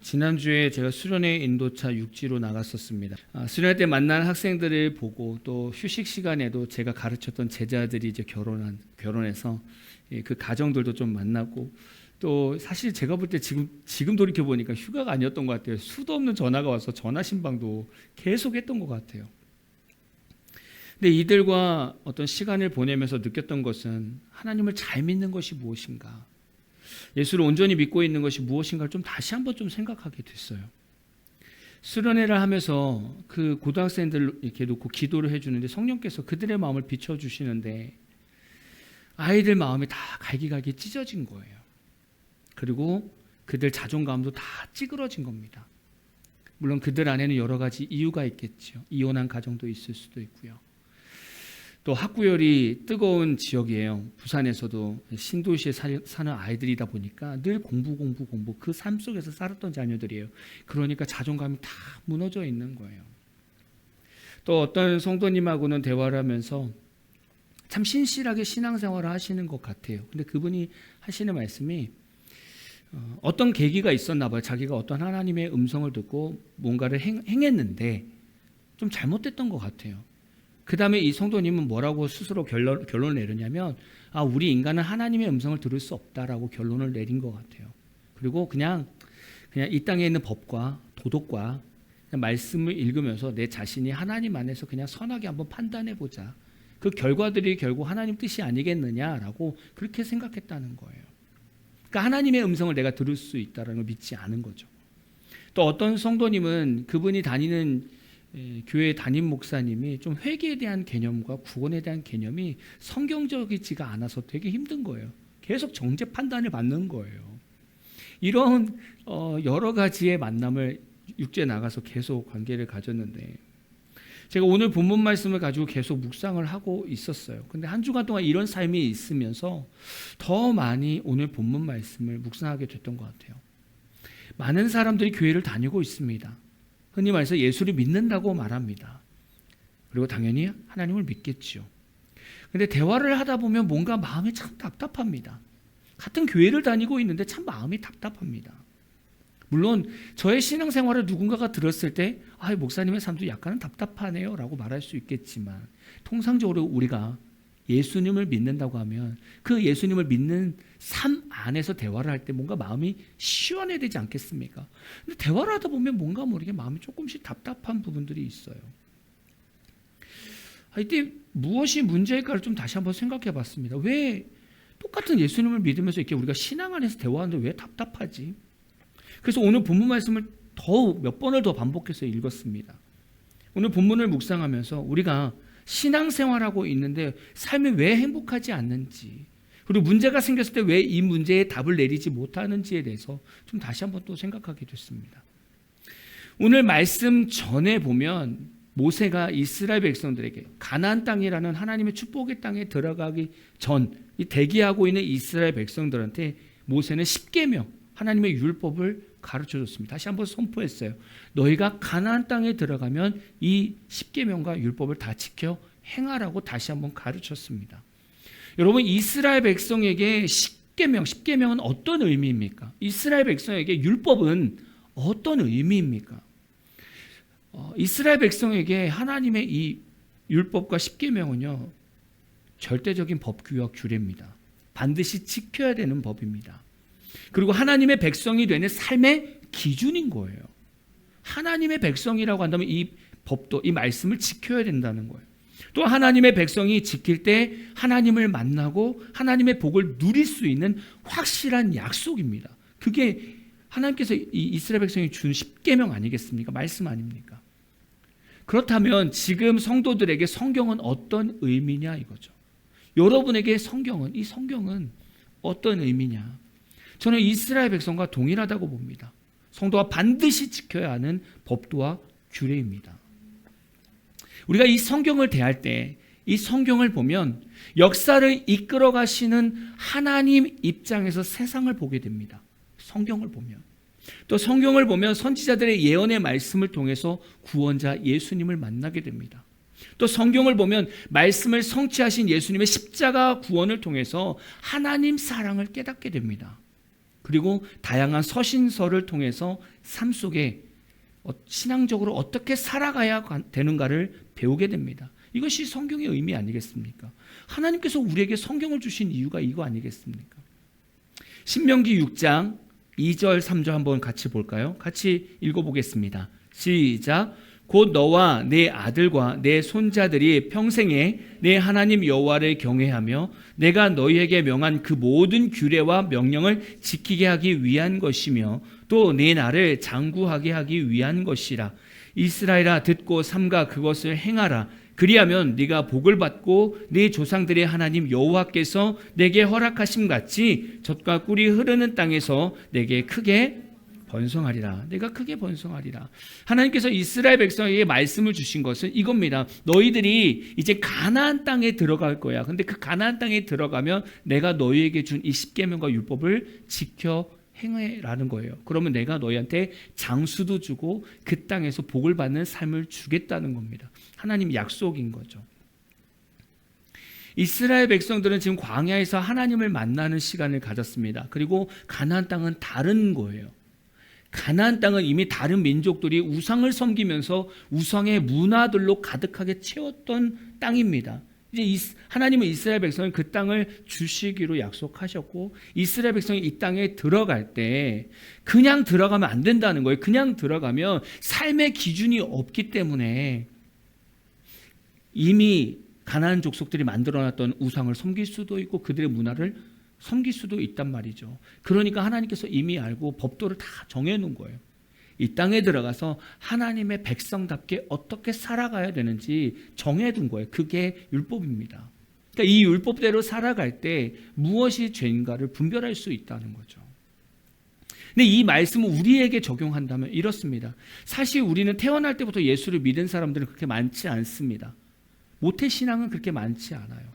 지난주에 제가 수련회 인도차 육지로 나갔었습니다. 수련회 때 만난 학생들을 보고 또 휴식 시간에도 제가 가르쳤던 제자들이 이제 결혼해서 그 가정들도 좀 만나고, 또 사실 제가 볼 때 지금 돌이켜 보니까 휴가가 아니었던 것 같아요. 수도 없는 전화가 와서 전화 신방도 계속 했던 것 같아요. 근데 이들과 어떤 시간을 보내면서 느꼈던 것은 하나님을 잘 믿는 것이 무엇인가, 예수를 온전히 믿고 있는 것이 무엇인가를 좀 다시 한번 좀 생각하게 됐어요. 수련회를 하면서 그 고등학생들 이렇게 놓고 기도를 해주는데 성령께서 그들의 마음을 비춰주시는데 아이들 마음이 다 갈기갈기 찢어진 거예요. 그리고 그들 자존감도 다 찌그러진 겁니다. 물론 그들 안에는 여러 가지 이유가 있겠죠. 이혼한 가정도 있을 수도 있고요. 또 학구열이 뜨거운 지역이에요. 부산에서도 신도시에 사는 아이들이다 보니까 늘 공부 그 삶 속에서 살았던 자녀들이에요. 그러니까 자존감이 다 무너져 있는 거예요. 또 어떤 성도님하고는 대화를 하면서 참 신실하게 신앙생활을 하시는 것 같아요. 근데 그분이 하시는 말씀이 어떤 계기가 있었나 봐요. 자기가 어떤 하나님의 음성을 듣고 뭔가를 행했는데 좀 잘못됐던 것 같아요. 그 다음에 이 성도님은 뭐라고 스스로 결론을 내렸냐면, 우리 인간은 하나님의 음성을 들을 수 없다라고 결론을 내린 것 같아요. 그리고 그냥 이 땅에 있는 법과 도덕과 말씀을 읽으면서 내 자신이 하나님 안에서 그냥 선하게 한번 판단해보자. 그 결과들이 결국 하나님 뜻이 아니겠느냐라고 그렇게 생각했다는 거예요. 그러니까 하나님의 음성을 내가 들을 수 있다는 걸 믿지 않은 거죠. 또 어떤 성도님은 그분이 다니는 교회 담임 목사님이 좀 회개에 대한 개념과 구원에 대한 개념이 성경적이지가 않아서 되게 힘든 거예요. 계속 정죄 판단을 받는 거예요. 이런 여러 가지의 만남을 육지에 나가서 계속 관계를 가졌는데, 제가 오늘 본문 말씀을 가지고 계속 묵상을 하고 있었어요. 근데 한 주간 동안 이런 삶이 있으면서 더 많이 오늘 본문 말씀을 묵상하게 됐던 것 같아요. 많은 사람들이 교회를 다니고 있습니다. 흔히 말해서 예수를 믿는다고 말합니다. 그리고 당연히 하나님을 믿겠죠. 그런데 대화를 하다 보면 뭔가 마음이 참 답답합니다. 같은 교회를 다니고 있는데 참 마음이 답답합니다. 물론 저의 신앙생활을 누군가가 들었을 때 목사님의 삶도 약간은 답답하네요 라고 말할 수 있겠지만, 통상적으로 우리가 예수님을 믿는다고 하면 그 예수님을 믿는 삶 안에서 대화를 할 때 뭔가 마음이 시원해야 되지 않겠습니까? 근데 대화를 하다 보면 뭔가 모르게 마음이 조금씩 답답한 부분들이 있어요. 이때 무엇이 문제일까를 좀 다시 한번 생각해 봤습니다. 왜 똑같은 예수님을 믿으면서 이렇게 우리가 신앙 안에서 대화하는데 왜 답답하지? 그래서 오늘 본문 말씀을 몇 번을 더 반복해서 읽었습니다. 오늘 본문을 묵상하면서 우리가 신앙생활하고 있는데 삶이 왜 행복하지 않는지, 그리고 문제가 생겼을 때 왜 이 문제에 답을 내리지 못하는지에 대해서 좀 다시 한번 또 생각하게 됐습니다. 오늘 말씀 전에 보면 모세가 이스라엘 백성들에게 가나안 땅이라는 하나님의 축복의 땅에 들어가기 전 대기하고 있는 이스라엘 백성들한테 모세는 10계명, 하나님의 율법을 가르쳐줬습니다. 다시 한번 선포했어요. 너희가 가나안 땅에 들어가면 이 10계명과 율법을 다 지켜 행하라고 다시 한번 가르쳤습니다. 여러분, 이스라엘 백성에게 10계명은 어떤 의미입니까? 이스라엘 백성에게 율법은 어떤 의미입니까? 이스라엘 백성에게 하나님의 이 율법과 10계명은요, 절대적인 법규와 규례입니다. 반드시 지켜야 되는 법입니다. 그리고 하나님의 백성이 되는 삶의 기준인 거예요. 하나님의 백성이라고 한다면 이 법도, 이 말씀을 지켜야 된다는 거예요. 또 하나님의 백성이 지킬 때 하나님을 만나고 하나님의 복을 누릴 수 있는 확실한 약속입니다. 그게 하나님께서 이 이스라엘 백성이 준 10계명 아니겠습니까? 말씀 아닙니까? 그렇다면 지금 성도들에게 성경은 어떤 의미냐 이거죠. 여러분에게 이 성경은 어떤 의미냐? 저는 이스라엘 백성과 동일하다고 봅니다. 성도가 반드시 지켜야 하는 법도와 규례입니다. 우리가 이 성경을 대할 때 이 성경을 보면 역사를 이끌어 가시는 하나님 입장에서 세상을 보게 됩니다. 성경을 보면. 또 성경을 보면 선지자들의 예언의 말씀을 통해서 구원자 예수님을 만나게 됩니다. 또 성경을 보면 말씀을 성취하신 예수님의 십자가 구원을 통해서 하나님 사랑을 깨닫게 됩니다. 그리고 다양한 서신서를 통해서 삶 속에 신앙적으로 어떻게 살아가야 되는가를 배우게 됩니다. 이것이 성경의 의미 아니겠습니까? 하나님께서 우리에게 성경을 주신 이유가 이거 아니겠습니까? 신명기 6장 2절 3절 한번 같이 볼까요? 같이 읽어보겠습니다. 시작. 곧 너와 내 아들과 내 손자들이 평생에 내 하나님 여호와를 경외하며 내가 너희에게 명한 그 모든 규례와 명령을 지키게 하기 위한 것이며 또 내 나를 장구하게 하기 위한 것이라. 이스라엘아 듣고 삼가 그것을 행하라. 그리하면 네가 복을 받고 네 조상들의 하나님 여호와께서 내게 허락하심 같이 젖과 꿀이 흐르는 땅에서 내게 크게 번성하리라. 내가 크게 번성하리라. 하나님께서 이스라엘 백성에게 말씀을 주신 것은 이겁니다. 너희들이 이제 가나안 땅에 들어갈 거야. 근데 그 가나안 땅에 들어가면 내가 너희에게 준 이 십계명과 율법을 지켜 행해라는 거예요. 그러면 내가 너희한테 장수도 주고 그 땅에서 복을 받는 삶을 주겠다는 겁니다. 하나님 약속인 거죠. 이스라엘 백성들은 지금 광야에서 하나님을 만나는 시간을 가졌습니다. 그리고 가나안 땅은 다른 거예요. 가나안 땅은 이미 다른 민족들이 우상을 섬기면서 우상의 문화들로 가득하게 채웠던 땅입니다. 이제 하나님은 이스라엘 백성은 그 땅을 주시기로 약속하셨고 이스라엘 백성이 이 땅에 들어갈 때 그냥 들어가면 안 된다는 거예요. 그냥 들어가면 삶의 기준이 없기 때문에 이미 가나안 족속들이 만들어놨던 우상을 섬길 수도 있고 그들의 문화를 섬길 수도 있단 말이죠. 그러니까 하나님께서 이미 알고 법도를 다 정해놓은 거예요. 이 땅에 들어가서 하나님의 백성답게 어떻게 살아가야 되는지 정해둔 거예요. 그게 율법입니다. 그러니까 이 율법대로 살아갈 때 무엇이 죄인가를 분별할 수 있다는 거죠. 근데 이 말씀을 우리에게 적용한다면 이렇습니다. 사실 우리는 태어날 때부터 예수를 믿은 사람들은 그렇게 많지 않습니다. 모태신앙은 그렇게 많지 않아요.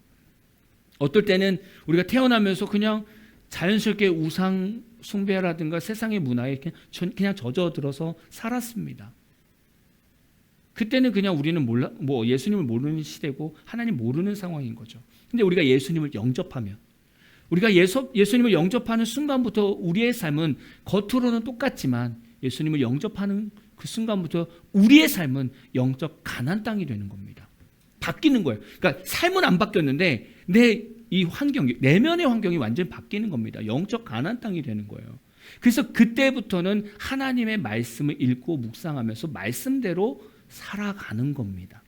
어떨 때는 우리가 태어나면서 그냥 자연스럽게 우상 숭배라든가 세상의 문화에 그냥 젖어들어서 살았습니다. 그때는 그냥 우리는 예수님을 모르는 시대고 하나님 모르는 상황인 거죠. 근데 우리가 예수님을 영접하면 우리가 예수님을 영접하는 순간부터 우리의 삶은 겉으로는 똑같지만 예수님을 영접하는 그 순간부터 우리의 삶은 영적 가나안 땅이 되는 겁니다. 바뀌는 거예요. 그러니까 삶은 안 바뀌었는데 이 환경이 내면의 환경이 완전히 바뀌는 겁니다. 영적 가나안 땅이 되는 거예요. 그래서 그때부터는 하나님의 말씀을 읽고 묵상하면서 말씀대로 살아가는 겁니다.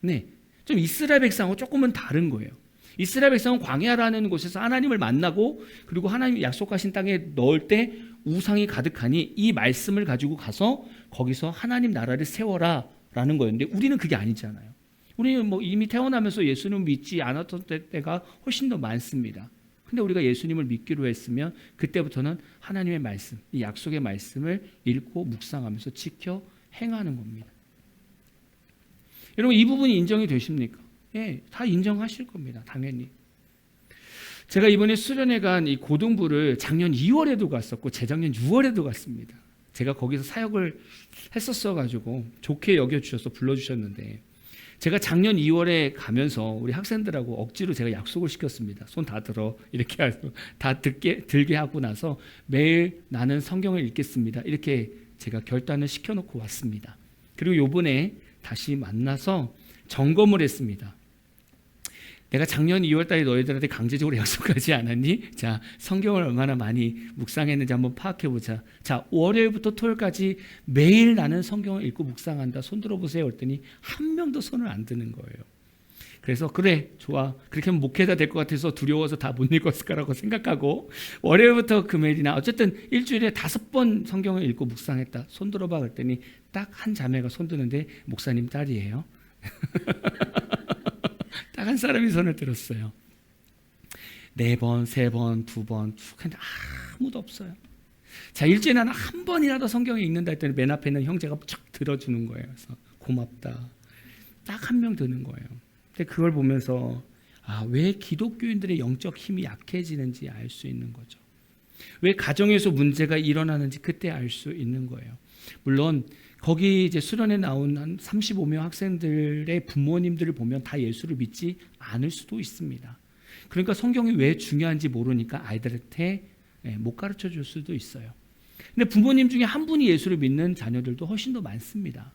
네, 좀 이스라엘 백성하고 조금은 다른 거예요. 이스라엘 백성은 광야라는 곳에서 하나님을 만나고 그리고 하나님이 약속하신 땅에 넣을 때 우상이 가득하니 이 말씀을 가지고 가서 거기서 하나님 나라를 세워라라는 거였는데 우리는 그게 아니잖아요. 우리는 이미 태어나면서 예수님을 믿지 않았던 때가 훨씬 더 많습니다. 근데 우리가 예수님을 믿기로 했으면 그때부터는 하나님의 말씀, 이 약속의 말씀을 읽고 묵상하면서 지켜 행하는 겁니다. 여러분 이 부분이 인정이 되십니까? 예, 다 인정하실 겁니다. 당연히. 제가 이번에 수련회 간 이 고등부를 작년 2월에도 갔었고 재작년 6월에도 갔습니다. 제가 거기서 사역을 했었어가지고 좋게 여겨주셔서 불러주셨는데 제가 작년 2월에 가면서 우리 학생들하고 억지로 제가 약속을 시켰습니다. 손 다 들어 이렇게 해서 다 들게 하고 나서 매일 나는 성경을 읽겠습니다. 이렇게 제가 결단을 시켜놓고 왔습니다. 그리고 이번에 다시 만나서 점검을 했습니다. 내가 작년 2월 달에 너희들한테 강제적으로 약속하지 않았니? 자, 성경을 얼마나 많이 묵상했는지 한번 파악해보자. 자, 월요일부터 토요일까지 매일 나는 성경을 읽고 묵상한다. 손 들어보세요. 그랬더니 한 명도 손을 안 드는 거예요. 그래서 그래, 좋아. 그렇게 하면 목회자 될 것 같아서 두려워서 다 못 읽었을 거라고 생각하고 월요일부터 금요일이나 어쨌든 일주일에 5번 성경을 읽고 묵상했다. 손 들어봐. 그랬더니 딱 한 자매가 손 드는데 목사님 딸이에요. 딱 한 사람이 손을 들었어요. 4번, 3번, 2번 쭉 했는데 아무도 없어요. 자, 일주일에 한 번이라도 성경을 읽는다 했더니 맨 앞에 있는 형제가 쫙 들어주는 거예요. 그래서 고맙다. 딱 한 명 드는 거예요. 근데 그걸 보면서 왜 기독교인들의 영적 힘이 약해지는지 알 수 있는 거죠. 왜 가정에서 문제가 일어나는지 그때 알 수 있는 거예요. 물론 거기 이제 수련에 나온 한 35명 학생들의 부모님들을 보면 다 예수를 믿지 않을 수도 있습니다. 그러니까 성경이 왜 중요한지 모르니까 아이들한테 못 가르쳐 줄 수도 있어요. 근데 부모님 중에 한 분이 예수를 믿는 자녀들도 훨씬 더 많습니다.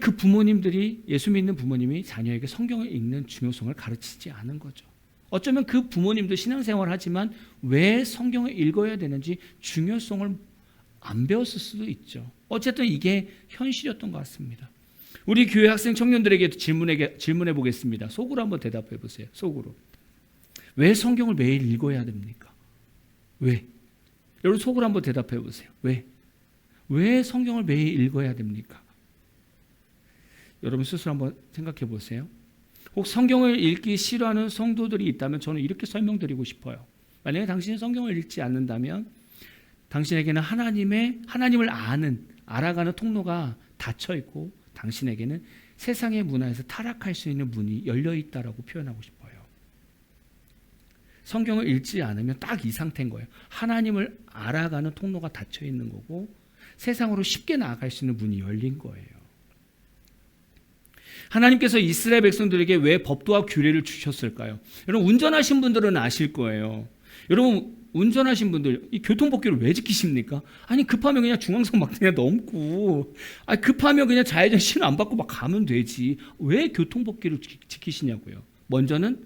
그 부모님들이, 예수 믿는 부모님이 자녀에게 성경을 읽는 중요성을 가르치지 않은 거죠. 어쩌면 그 부모님도 신앙생활을 하지만 왜 성경을 읽어야 되는지 중요성을 안 배웠을 수도 있죠. 어쨌든 이게 현실이었던 것 같습니다. 우리 교회 학생 청년들에게 질문해 보겠습니다. 속으로 한번 대답해 보세요. 속으로. 왜 성경을 매일 읽어야 됩니까? 왜? 여러분 속으로 한번 대답해 보세요. 왜? 왜 성경을 매일 읽어야 됩니까? 여러분 스스로 한번 생각해 보세요. 혹 성경을 읽기 싫어하는 성도들이 있다면 저는 이렇게 설명드리고 싶어요. 만약에 당신이 성경을 읽지 않는다면 당신에게는 하나님을 알아가는 통로가 닫혀 있고 당신에게는 세상의 문화에서 타락할 수 있는 문이 열려 있다라고 표현하고 싶어요. 성경을 읽지 않으면 딱 이 상태인 거예요. 하나님을 알아가는 통로가 닫혀 있는 거고 세상으로 쉽게 나아갈 수 있는 문이 열린 거예요. 하나님께서 이스라엘 백성들에게 왜 법도와 규례를 주셨을까요? 여러분 운전하신 분들은 아실 거예요. 여러분 운전하신 분들 이 교통법규를 왜 지키십니까? 아니 급하면 그냥 중앙선 막 그냥 넘고, 급하면 그냥 좌회전 신호 안 받고 막 가면 되지. 왜 교통법규를 지키시냐고요. 먼저는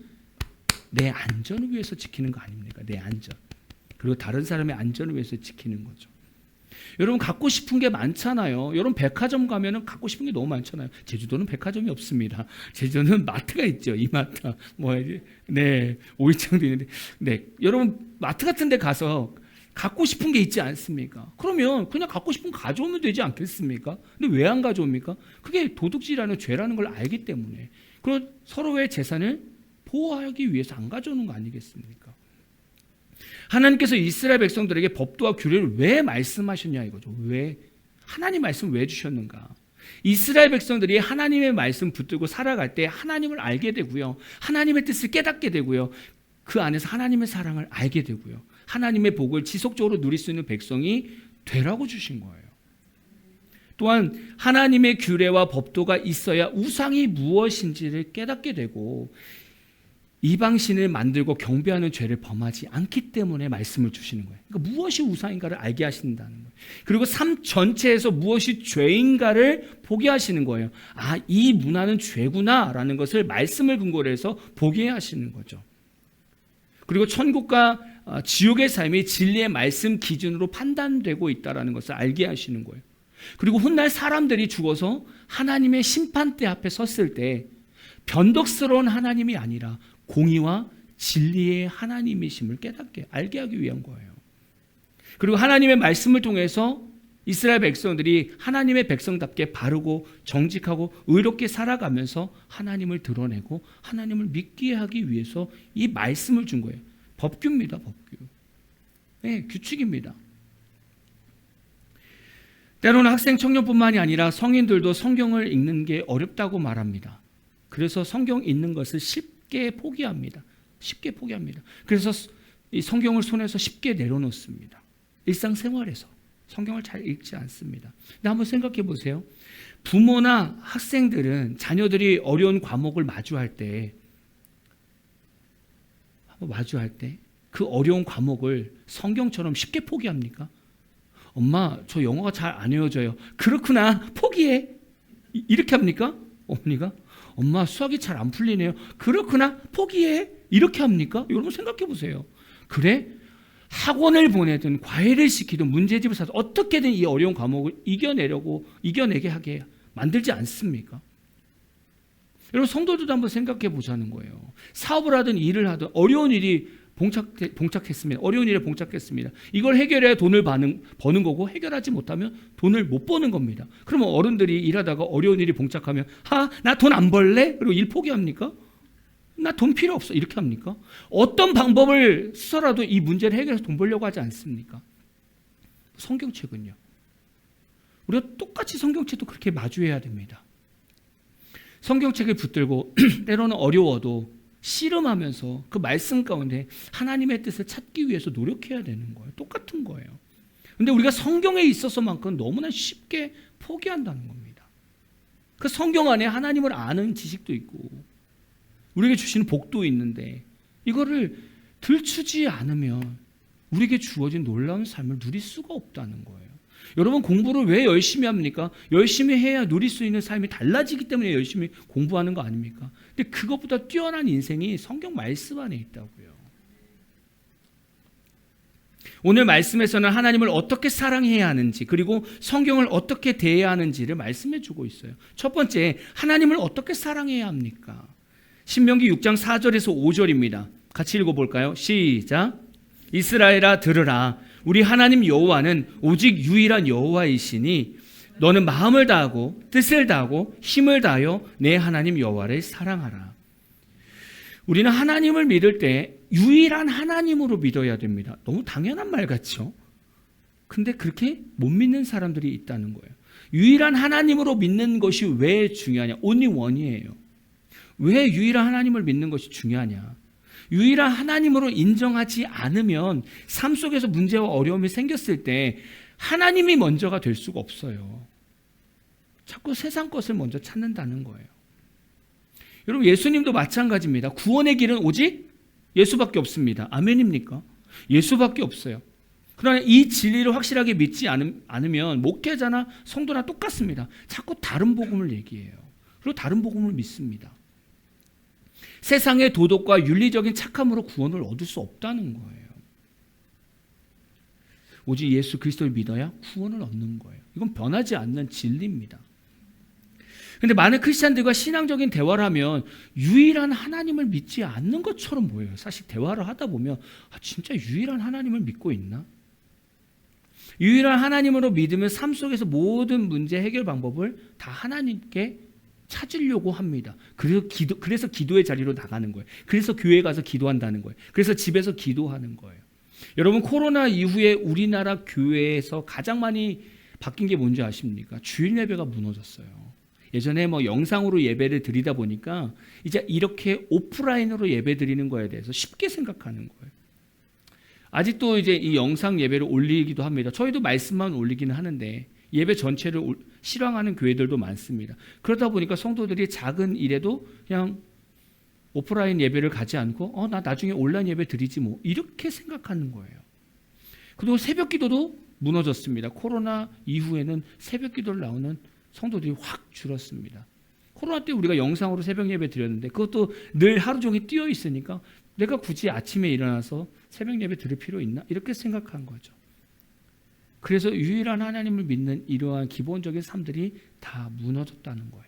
내 안전을 위해서 지키는 거 아닙니까? 내 안전. 그리고 다른 사람의 안전을 위해서 지키는 거죠. 여러분 갖고 싶은 게 많잖아요. 여러분 백화점 가면은 갖고 싶은 게 너무 많잖아요. 제주도는 백화점이 없습니다. 제주도는 마트가 있죠. 이마트, 오이창도 있는데, 여러분 마트 같은 데 가서 갖고 싶은 게 있지 않습니까? 그러면 그냥 갖고 싶은 거 가져오면 되지 않겠습니까? 근데 왜 안 가져옵니까? 그게 도둑질이라는 죄라는 걸 알기 때문에. 그리고 서로의 재산을 보호하기 위해서 안 가져오는 거 아니겠습니까? 하나님께서 이스라엘 백성들에게 법도와 규례를 왜 말씀하셨냐 이거죠. 왜? 하나님 말씀 왜 주셨는가? 이스라엘 백성들이 하나님의 말씀 붙들고 살아갈 때 하나님을 알게 되고요. 하나님의 뜻을 깨닫게 되고요. 그 안에서 하나님의 사랑을 알게 되고요. 하나님의 복을 지속적으로 누릴 수 있는 백성이 되라고 주신 거예요. 또한 하나님의 규례와 법도가 있어야 우상이 무엇인지를 깨닫게 되고 이방신을 만들고 경배하는 죄를 범하지 않기 때문에 말씀을 주시는 거예요. 그러니까 무엇이 우상인가를 알게 하신다는 거예요. 그리고 삶 전체에서 무엇이 죄인가를 보게 하시는 거예요. 이 문화는 죄구나라는 것을 말씀을 근거로 해서 보게 하시는 거죠. 그리고 천국과 지옥의 삶이 진리의 말씀 기준으로 판단되고 있다는 것을 알게 하시는 거예요. 그리고 훗날 사람들이 죽어서 하나님의 심판대 앞에 섰을 때 변덕스러운 하나님이 아니라 공의와 진리의 하나님이심을 깨닫게 알게 하기 위한 거예요. 그리고 하나님의 말씀을 통해서 이스라엘 백성들이 하나님의 백성답게 바르고 정직하고 의롭게 살아가면서 하나님을 드러내고 하나님을 믿게 하기 위해서 이 말씀을 준 거예요. 법규입니다. 법규. 규칙입니다. 때로는 학생 청년뿐만이 아니라 성인들도 성경을 읽는 게 어렵다고 말합니다. 그래서 성경 읽는 것을 쉽게 포기합니다. 그래서 이 성경을 손에서 쉽게 내려놓습니다. 일상생활에서 성경을 잘 읽지 않습니다. 근데 한번 생각해 보세요. 부모나 학생들은 자녀들이 어려운 과목을 마주할 때 그 어려운 과목을 성경처럼 쉽게 포기합니까? 엄마, 저 영어가 잘 안 외워져요. 그렇구나, 포기해. 이렇게 합니까? 어머니가? 엄마, 수학이 잘 안 풀리네요. 그렇구나, 포기해. 이렇게 합니까? 여러분 생각해 보세요. 그래? 학원을 보내든 과외를 시키든 문제집을 사든 어떻게든 이 어려운 과목을 이겨내게 하게 만들지 않습니까? 여러분 성도들도 한번 생각해 보자는 거예요. 사업을 하든 일을 하든 어려운 일이 봉착했습니다. 어려운 일에 봉착했습니다. 이걸 해결해야 돈을 버는 거고 해결하지 못하면 돈을 못 버는 겁니다. 그러면 어른들이 일하다가 어려운 일이 봉착하면 나 돈 안 벌래? 그리고 일 포기합니까? 나 돈 필요 없어. 이렇게 합니까? 어떤 방법을 써라도 이 문제를 해결해서 돈 벌려고 하지 않습니까? 성경책은요. 우리가 똑같이 성경책도 그렇게 마주해야 됩니다. 성경책을 붙들고 때로는 어려워도 씨름하면서 그 말씀 가운데 하나님의 뜻을 찾기 위해서 노력해야 되는 거예요. 똑같은 거예요. 그런데 우리가 성경에 있어서만큼 너무나 쉽게 포기한다는 겁니다. 그 성경 안에 하나님을 아는 지식도 있고 우리에게 주시는 복도 있는데 이거를 들추지 않으면 우리에게 주어진 놀라운 삶을 누릴 수가 없다는 거예요. 여러분, 공부를 왜 열심히 합니까? 열심히 해야 누릴 수 있는 삶이 달라지기 때문에 열심히 공부하는 거 아닙니까? 근데 그것보다 뛰어난 인생이 성경 말씀 안에 있다고요. 오늘 말씀에서는 하나님을 어떻게 사랑해야 하는지, 그리고 성경을 어떻게 대해야 하는지를 말씀해 주고 있어요. 첫 번째, 하나님을 어떻게 사랑해야 합니까? 신명기 6장 4절에서 5절입니다. 같이 읽어볼까요? 시작. 이스라엘아 들으라. 우리 하나님 여호와는 오직 유일한 여호와이시니 너는 마음을 다하고 뜻을 다하고 힘을 다하여 내 하나님 여호와를 사랑하라. 우리는 하나님을 믿을 때 유일한 하나님으로 믿어야 됩니다. 너무 당연한 말 같죠? 근데 그렇게 못 믿는 사람들이 있다는 거예요. 유일한 하나님으로 믿는 것이 왜 중요하냐? only one이에요. 왜 유일한 하나님을 믿는 것이 중요하냐? 유일한 하나님으로 인정하지 않으면 삶 속에서 문제와 어려움이 생겼을 때 하나님이 먼저가 될 수가 없어요. 자꾸 세상 것을 먼저 찾는다는 거예요. 여러분, 예수님도 마찬가지입니다. 구원의 길은 오직 예수밖에 없습니다. 아멘입니까? 예수밖에 없어요. 그러나 이 진리를 확실하게 믿지 않으면 목회자나 성도나 똑같습니다. 자꾸 다른 복음을 얘기해요. 그리고 다른 복음을 믿습니다. 세상의 도덕과 윤리적인 착함으로 구원을 얻을 수 없다는 거예요. 오직 예수 그리스도를 믿어야 구원을 얻는 거예요. 이건 변하지 않는 진리입니다. 그런데 많은 크리스찬들과 신앙적인 대화를 하면 유일한 하나님을 믿지 않는 것처럼 보여요. 사실 대화를 하다 보면 진짜 유일한 하나님을 믿고 있나? 유일한 하나님으로 믿으면 삶 속에서 모든 문제 해결 방법을 다 하나님께 찾으려고 합니다. 그래서 기도의 자리로 나가는 거예요. 그래서 교회 가서 기도한다는 거예요. 그래서 집에서 기도하는 거예요. 여러분, 코로나 이후에 우리나라 교회에서 가장 많이 바뀐 게 뭔지 아십니까? 주일 예배가 무너졌어요. 예전에 영상으로 예배를 드리다 보니까 이제 이렇게 오프라인으로 예배 드리는 거에 대해서 쉽게 생각하는 거예요. 아직도 이제 이 영상 예배를 올리기도 합니다. 저희도 말씀만 올리기는 하는데 예배 전체를 실황하는 교회들도 많습니다. 그러다 보니까 성도들이 작은 일에도 그냥 오프라인 예배를 가지 않고 나 나중에 온라인 예배 드리지 뭐 이렇게 생각하는 거예요. 그리고 새벽 기도도 무너졌습니다. 코로나 이후에는 새벽 기도를 나오는 성도들이 확 줄었습니다. 코로나 때 우리가 영상으로 새벽 예배 드렸는데 그것도 늘 하루 종일 뛰어 있으니까 내가 굳이 아침에 일어나서 새벽 예배 드릴 필요 있나? 이렇게 생각한 거죠. 그래서 유일한 하나님을 믿는 이러한 기본적인 삶들이 다 무너졌다는 거예요.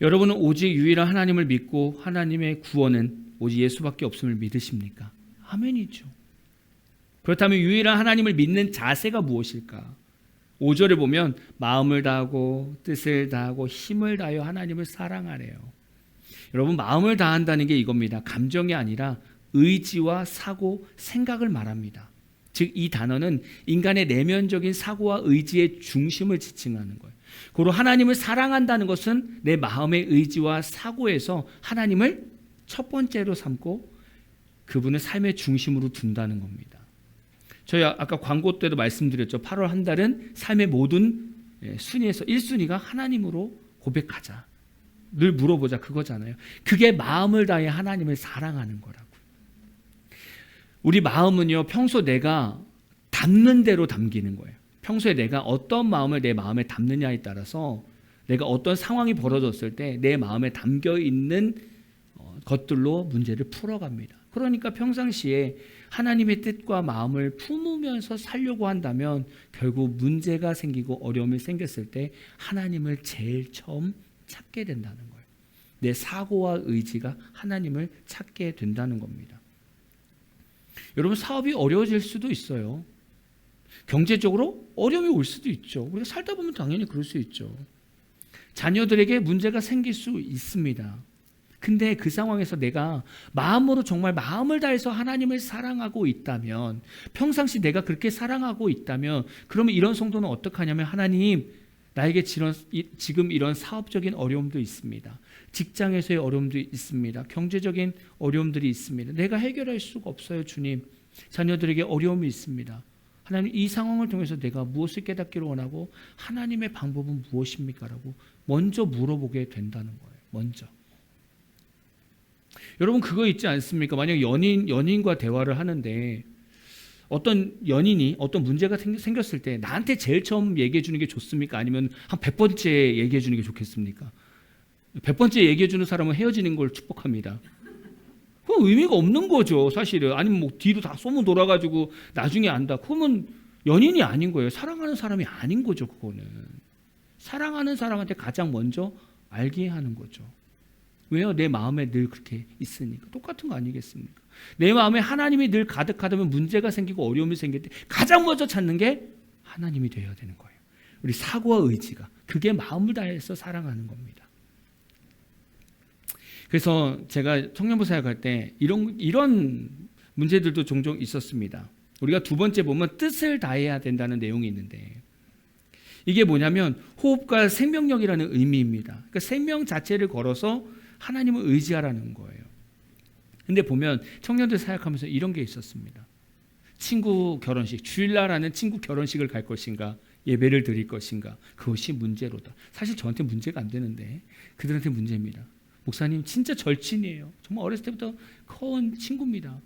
여러분은 오직 유일한 하나님을 믿고 하나님의 구원은 오직 예수밖에 없음을 믿으십니까? 아멘이죠. 그렇다면 유일한 하나님을 믿는 자세가 무엇일까? 5절을 보면 마음을 다하고 뜻을 다하고 힘을 다하여 하나님을 사랑하래요. 여러분, 마음을 다한다는 게 이겁니다. 감정이 아니라 의지와 사고, 생각을 말합니다. 즉 이 단어는 인간의 내면적인 사고와 의지의 중심을 지칭하는 거예요. 그리고 하나님을 사랑한다는 것은 내 마음의 의지와 사고에서 하나님을 첫 번째로 삼고 그분을 삶의 중심으로 둔다는 겁니다. 저희 아까 광고 때도 말씀드렸죠. 8월 한 달은 삶의 모든 순위에서 1순위가 하나님으로 고백하자. 늘 물어보자 그거잖아요. 그게 마음을 다해 하나님을 사랑하는 거라고요. 우리 마음은요, 평소 내가 담는 대로 담기는 거예요. 평소에 내가 어떤 마음을 내 마음에 담느냐에 따라서 내가 어떤 상황이 벌어졌을 때 내 마음에 담겨 있는 것들로 문제를 풀어갑니다. 그러니까 평상시에 하나님의 뜻과 마음을 품으면서 살려고 한다면 결국 문제가 생기고 어려움이 생겼을 때 하나님을 제일 처음 찾게 된다는 거예요. 내 사고와 의지가 하나님을 찾게 된다는 겁니다. 여러분, 사업이 어려워질 수도 있어요. 경제적으로 어려움이 올 수도 있죠. 우리가 살다 보면 당연히 그럴 수 있죠. 자녀들에게 문제가 생길 수 있습니다. 근데 그 상황에서 내가 마음으로 정말 마음을 다해서 하나님을 사랑하고 있다면, 평상시 내가 그렇게 사랑하고 있다면, 그러면 이런 성도는 어떻게 하냐면, 하나님, 나에게 지금 이런 사업적인 어려움도 있습니다. 직장에서의 어려움도 있습니다. 경제적인 어려움들이 있습니다. 내가 해결할 수가 없어요, 주님. 자녀들에게 어려움이 있습니다. 하나님, 이 상황을 통해서 내가 무엇을 깨닫기를 원하고 하나님의 방법은 무엇입니까? 라고 먼저 물어보게 된다는 거예요. 먼저. 여러분, 그거 있지 않습니까? 만약 연인과 대화를 하는데 어떤 연인이 어떤 문제가 생겼을 때 나한테 제일 처음 얘기해 주는 게 좋습니까? 아니면 한 100번째 얘기해 주는 게 좋겠습니까? 100번째 얘기해 주는 사람은 헤어지는 걸 축복합니다. 그건 의미가 없는 거죠, 사실은. 아니면 뭐 뒤로 다 소문 돌아가지고 나중에 안다. 그러면 연인이 아닌 거예요. 사랑하는 사람이 아닌 거죠, 그거는. 사랑하는 사람한테 가장 먼저 알게 하는 거죠. 왜요? 내 마음에 늘 그렇게 있으니까. 똑같은 거 아니겠습니까? 내 마음에 하나님이 늘 가득하다면 문제가 생기고 어려움이 생길 때 가장 먼저 찾는 게 하나님이 되어야 되는 거예요. 우리 사고와 의지가. 그게 마음을 다해서 사랑하는 겁니다. 그래서 제가 청년부 사역할 때 이런 문제들도 종종 있었습니다. 우리가 두 번째 보면 뜻을 다해야 된다는 내용이 있는데 이게 뭐냐면 호흡과 생명력이라는 의미입니다. 그러니까 생명 자체를 걸어서 하나님을 의지하라는 거예요. 근데 보면 청년들 사역하면서 이런 게 있었습니다. 친구 결혼식, 주일날 하는 친구 결혼식을 갈 것인가, 예배를 드릴 것인가, 그것이 문제로다. 사실 저한테 문제가 안 되는데 그들한테 문제입니다. 목사님 진짜 절친이에요. 정말 어렸을 때부터 커온 친구입니다.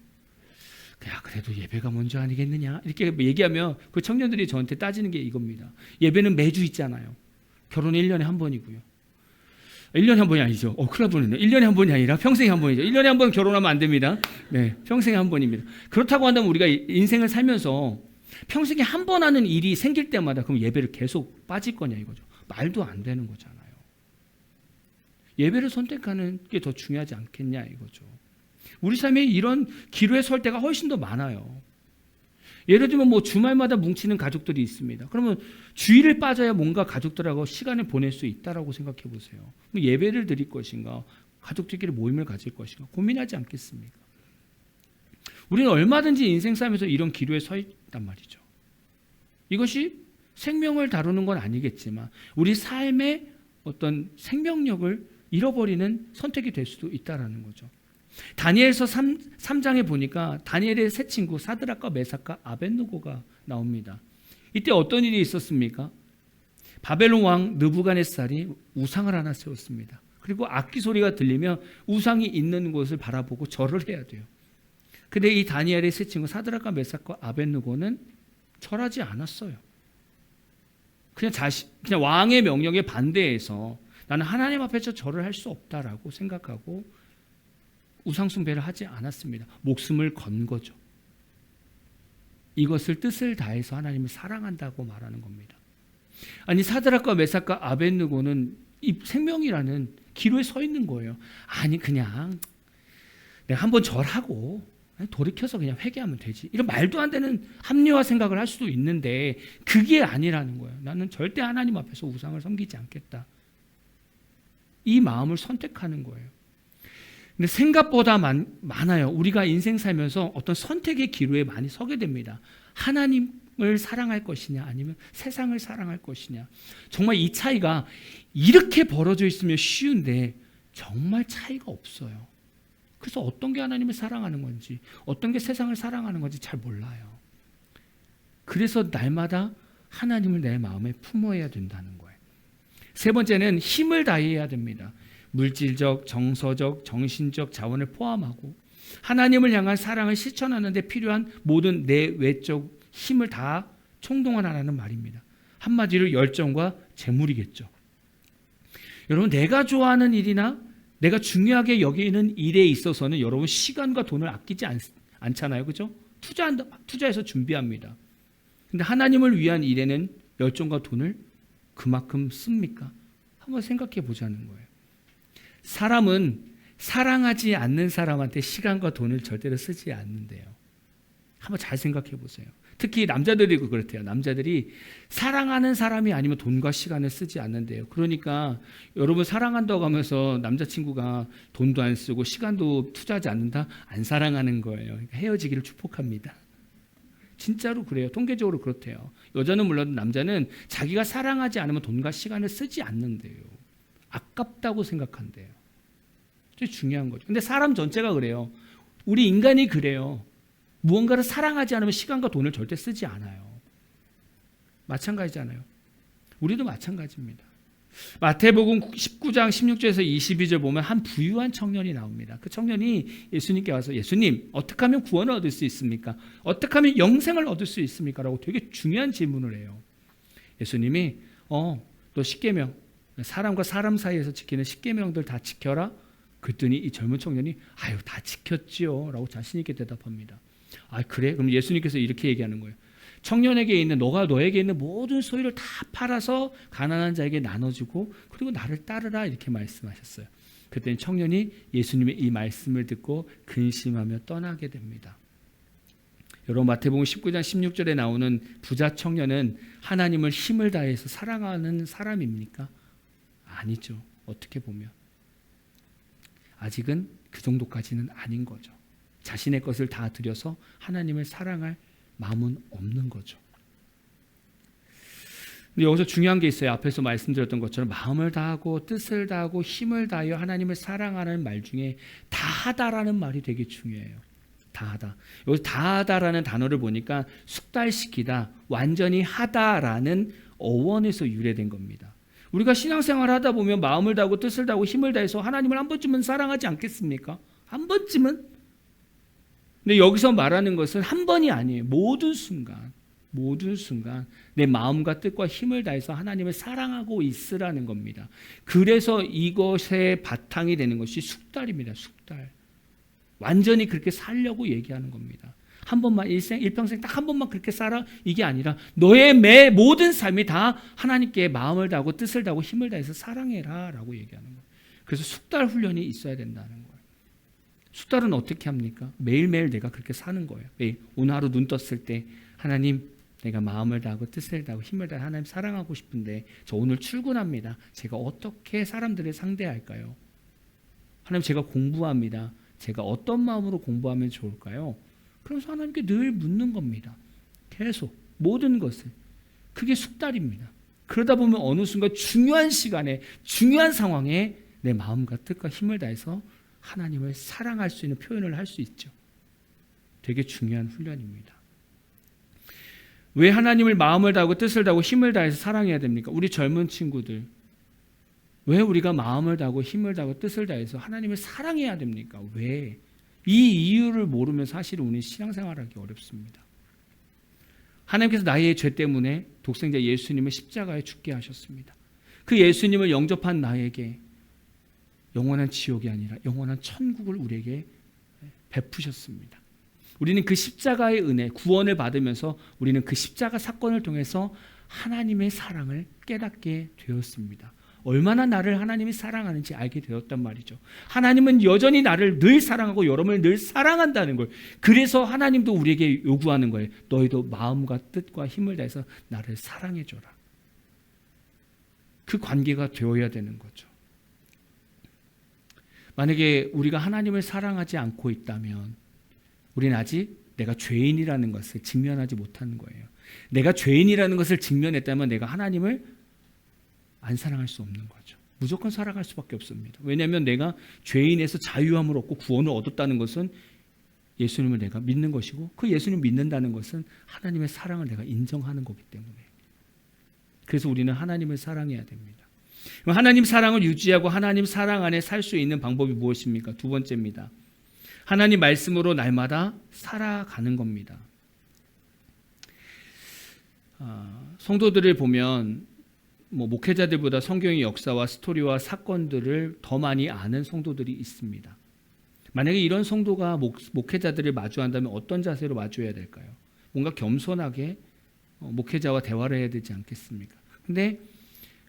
야, 그래도 예배가 먼저 아니겠느냐 이렇게 얘기하면 그 청년들이 저한테 따지는 게 이겁니다. 예배는 매주 있잖아요. 결혼은 1년에 한 번이고요. 1년에 한 번이 아니죠. 큰일 날 뻔했네. 1년에 한 번이 아니라 평생에 한 번이죠. 1년에 한 번 결혼하면 안 됩니다. 네, 평생에 한 번입니다. 그렇다고 한다면 우리가 인생을 살면서 평생에 한 번 하는 일이 생길 때마다 그럼 예배를 계속 빠질 거냐 이거죠. 말도 안 되는 거잖아요. 예배를 선택하는 게 더 중요하지 않겠냐 이거죠. 우리 삶에 이런 기로에 설 때가 훨씬 더 많아요. 예를 들면 뭐 주말마다 뭉치는 가족들이 있습니다. 그러면 주일을 빠져야 뭔가 가족들하고 시간을 보낼 수 있다라고 생각해 보세요. 예배를 드릴 것인가, 가족들끼리 모임을 가질 것인가 고민하지 않겠습니까? 우리는 얼마든지 인생 삶에서 이런 기로에 서 있단 말이죠. 이것이 생명을 다루는 건 아니겠지만 우리 삶의 어떤 생명력을 잃어버리는 선택이 될 수도 있다라는 거죠. 다니엘서 3장에 보니까 다니엘의 세 친구 사드락과 메삭과 아벳느고가 나옵니다. 이때 어떤 일이 있었습니까? 바벨론 왕 느부갓네살이 우상을 하나 세웠습니다. 그리고 악기 소리가 들리면 우상이 있는 곳을 바라보고 절을 해야 돼요. 근데 이 다니엘의 세 친구 사드락과 메삭과 아벳느고는 절하지 않았어요. 그냥 왕의 명령에 반대해서 나는 하나님 앞에서 절을 할 수 없다라고 생각하고 우상 숭배를 하지 않았습니다. 목숨을 건 거죠. 이것을 뜻을 다해서 하나님을 사랑한다고 말하는 겁니다. 아니 사드락과 메삭과 아벳느고는 이 생명이라는 기로에 서 있는 거예요. 아니 그냥 내가 한번 절하고 돌이켜서 그냥 회개하면 되지. 이런 말도 안 되는 합리화 생각을 할 수도 있는데 그게 아니라는 거예요. 나는 절대 하나님 앞에서 우상을 섬기지 않겠다. 이 마음을 선택하는 거예요. 근데 생각보다 많아요. 우리가 인생 살면서 어떤 선택의 기로에 많이 서게 됩니다. 하나님을 사랑할 것이냐 아니면 세상을 사랑할 것이냐. 정말 이 차이가 이렇게 벌어져 있으면 쉬운데 정말 차이가 없어요. 그래서 어떤 게 하나님을 사랑하는 건지 어떤 게 세상을 사랑하는 건지 잘 몰라요. 그래서 날마다 하나님을 내 마음에 품어야 된다는 거예요. 세 번째는 힘을 다해야 됩니다. 물질적, 정서적, 정신적 자원을 포함하고 하나님을 향한 사랑을 실천하는 데 필요한 모든 내 외적 힘을 다 총동원하라는 말입니다. 한마디로 열정과 재물이겠죠. 여러분 내가 좋아하는 일이나 내가 중요하게 여기는 일에 있어서는 여러분 시간과 돈을 아끼지 않잖아요. 그죠? 투자해서 준비합니다. 근데 하나님을 위한 일에는 열정과 돈을 그만큼 씁니까? 한번 생각해 보자는 거예요. 사람은 사랑하지 않는 사람한테 시간과 돈을 절대로 쓰지 않는데요. 한번 잘 생각해 보세요. 특히 남자들이 그렇대요. 남자들이 사랑하는 사람이 아니면 돈과 시간을 쓰지 않는데요. 그러니까 여러분 사랑한다고 하면서 남자친구가 돈도 안 쓰고 시간도 투자하지 않는다? 안 사랑하는 거예요. 그러니까 헤어지기를 축복합니다. 진짜로 그래요. 통계적으로 그렇대요. 여자는 물론 남자는 자기가 사랑하지 않으면 돈과 시간을 쓰지 않는데요. 아깝다고 생각한대요. 진짜 중요한 거죠. 근데 사람 전체가 그래요. 우리 인간이 그래요. 무언가를 사랑하지 않으면 시간과 돈을 절대 쓰지 않아요. 마찬가지잖아요. 우리도 마찬가지입니다. 마태복음 19장 16절에서 22절 보면 한 부유한 청년이 나옵니다. 그 청년이 예수님께 와서 예수님, 어떻게 하면 구원을 얻을 수 있습니까? 어떻게 하면 영생을 얻을 수 있습니까? 라고 되게 중요한 질문을 해요. 예수님이 너 10계명, 사람과 사람 사이에서 지키는 10계명들 다 지켜라. 그랬더니 이 젊은 청년이 아유 다 지켰지요 라고 자신 있게 대답합니다. 아 그래? 그럼 예수님께서 이렇게 얘기하는 거예요. 청년에게 있는 너에게 있는 모든 소유를 다 팔아서 가난한 자에게 나눠주고 그리고 나를 따르라 이렇게 말씀하셨어요. 그랬더니 청년이 예수님의 이 말씀을 듣고 근심하며 떠나게 됩니다. 여러분 마태복음 19장 16절에 나오는 부자 청년은 하나님을 힘을 다해서 사랑하는 사람입니까? 아니죠. 어떻게 보면 아직은 그 정도까지는 아닌 거죠. 자신의 것을 다 들여서 하나님을 사랑할 마음은 없는 거죠. 근데 여기서 중요한 게 있어요. 앞에서 말씀드렸던 것처럼 마음을 다하고 뜻을 다하고 힘을 다하여 하나님을 사랑하는 말 중에 다하다라는 말이 되게 중요해요. 다하다. 여기서 다하다라는 단어를 보니까 숙달시키다, 완전히 하다라는 어원에서 유래된 겁니다. 우리가 신앙생활을 하다 보면 마음을 다하고 뜻을 다하고 힘을 다해서 하나님을 한 번쯤은 사랑하지 않겠습니까? 한 번쯤은? 근데 여기서 말하는 것은 한 번이 아니에요. 모든 순간 내 마음과 뜻과 힘을 다해서 하나님을 사랑하고 있으라는 겁니다. 그래서 이것의 바탕이 되는 것이 숙달입니다. 숙달. 완전히 그렇게 살려고 얘기하는 겁니다. 한 번만 일평생 딱 한 번만 그렇게 살아 이게 아니라 너의 모든 삶이 다 하나님께 마음을 다하고 뜻을 다하고 힘을 다해서 사랑해라 라고 얘기하는 거예요. 그래서 숙달 훈련이 있어야 된다는 거예요. 숙달은 어떻게 합니까? 매일매일 내가 그렇게 사는 거예요. 매일 오늘 하루 눈 떴을 때 하나님 내가 마음을 다하고 뜻을 다하고 힘을 다해 하나님 사랑하고 싶은데 저 오늘 출근합니다. 제가 어떻게 사람들을 상대할까요? 하나님 제가 공부합니다. 제가 어떤 마음으로 공부하면 좋을까요? 그래서 하나님께 늘 묻는 겁니다. 계속 모든 것을. 그게 숙달입니다. 그러다 보면 어느 순간 중요한 시간에 중요한 상황에 내 마음과 뜻과 힘을 다해서 하나님을 사랑할 수 있는 표현을 할 수 있죠. 되게 중요한 훈련입니다. 왜 하나님을 마음을 다하고 뜻을 다하고 힘을 다해서 사랑해야 됩니까? 우리 젊은 친구들 왜 우리가 마음을 다하고 힘을 다하고 뜻을 다해서 하나님을 사랑해야 됩니까? 왜? 이 이유를 모르면 사실 우리는 신앙생활하기 어렵습니다. 하나님께서 나의 죄 때문에 독생자 예수님을 십자가에 죽게 하셨습니다. 그 예수님을 영접한 나에게 영원한 지옥이 아니라 영원한 천국을 우리에게 베푸셨습니다. 우리는 그 십자가의 은혜, 구원을 받으면서 우리는 그 십자가 사건을 통해서 하나님의 사랑을 깨닫게 되었습니다. 얼마나 나를 하나님이 사랑하는지 알게 되었단 말이죠. 하나님은 여전히 나를 늘 사랑하고 여러분을 늘 사랑한다는 걸. 그래서 하나님도 우리에게 요구하는 거예요. 너희도 마음과 뜻과 힘을 다해서 나를 사랑해줘라. 그 관계가 되어야 되는 거죠. 만약에 우리가 하나님을 사랑하지 않고 있다면 우리는 아직 내가 죄인이라는 것을 직면하지 못하는 거예요. 내가 죄인이라는 것을 직면했다면 내가 하나님을 안 사랑할 수 없는 거죠. 무조건 사랑할 수밖에 없습니다. 왜냐하면 내가 죄인에서 자유함을 얻고 구원을 얻었다는 것은 예수님을 내가 믿는 것이고 그 예수님을 믿는다는 것은 하나님의 사랑을 내가 인정하는 거기 때문에 그래서 우리는 하나님을 사랑해야 됩니다. 하나님 사랑을 유지하고 하나님 사랑 안에 살 수 있는 방법이 무엇입니까? 두 번째입니다. 하나님 말씀으로 날마다 살아가는 겁니다. 성도들을 보면 목회자들보다 성경의 역사와 스토리와 사건들을 더 많이 아는 성도들이 있습니다. 만약에 이런 성도가 목회자들을 마주한다면 어떤 자세로 마주해야 될까요? 뭔가 겸손하게 목회자와 대화를 해야 되지 않겠습니까? 근데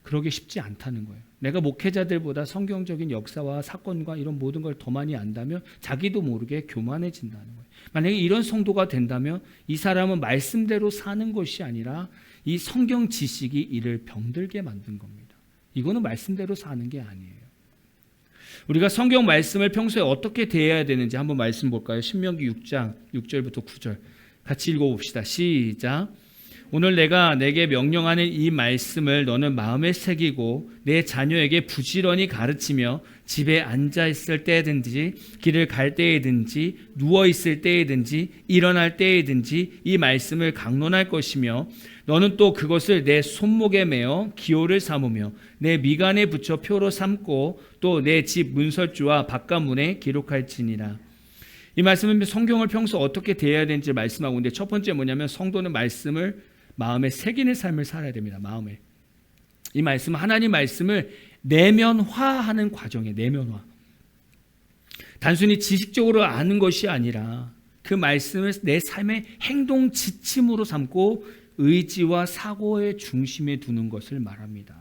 그러기 쉽지 않다는 거예요. 내가 목회자들보다 성경적인 역사와 사건과 이런 모든 걸 더 많이 안다면 자기도 모르게 교만해진다는 거예요. 만약에 이런 성도가 된다면 이 사람은 말씀대로 사는 것이 아니라 이 성경 지식이 이를 병들게 만든 겁니다. 이거는 말씀대로 사는 게 아니에요. 우리가 성경 말씀을 평소에 어떻게 대해야 되는지 한번 말씀 볼까요? 신명기 6장 6절부터 9절 같이 읽어봅시다. 시작. 오늘 내가 내게 명령하는 이 말씀을 너는 마음에 새기고 내 자녀에게 부지런히 가르치며 집에 앉아 있을 때든지 길을 갈 때에든지 누워 있을 때에든지 일어날 때에든지 이 말씀을 강론할 것이며 너는 또 그것을 내 손목에 매어 기호를 삼으며 내 미간에 붙여 표로 삼고 또 내 집 문설주와 바깥문에 기록할지니라. 이 말씀은 성경을 평소 어떻게 대해야 되는지 말씀하고 있는데, 첫 번째 뭐냐면 성도는 말씀을 마음에 새기는 삶을 살아야 됩니다. 마음에. 이 말씀은 하나님 말씀을 내면화하는 과정이에요. 내면화. 단순히 지식적으로 아는 것이 아니라 그 말씀을 내 삶의 행동 지침으로 삼고 의지와 사고의 중심에 두는 것을 말합니다.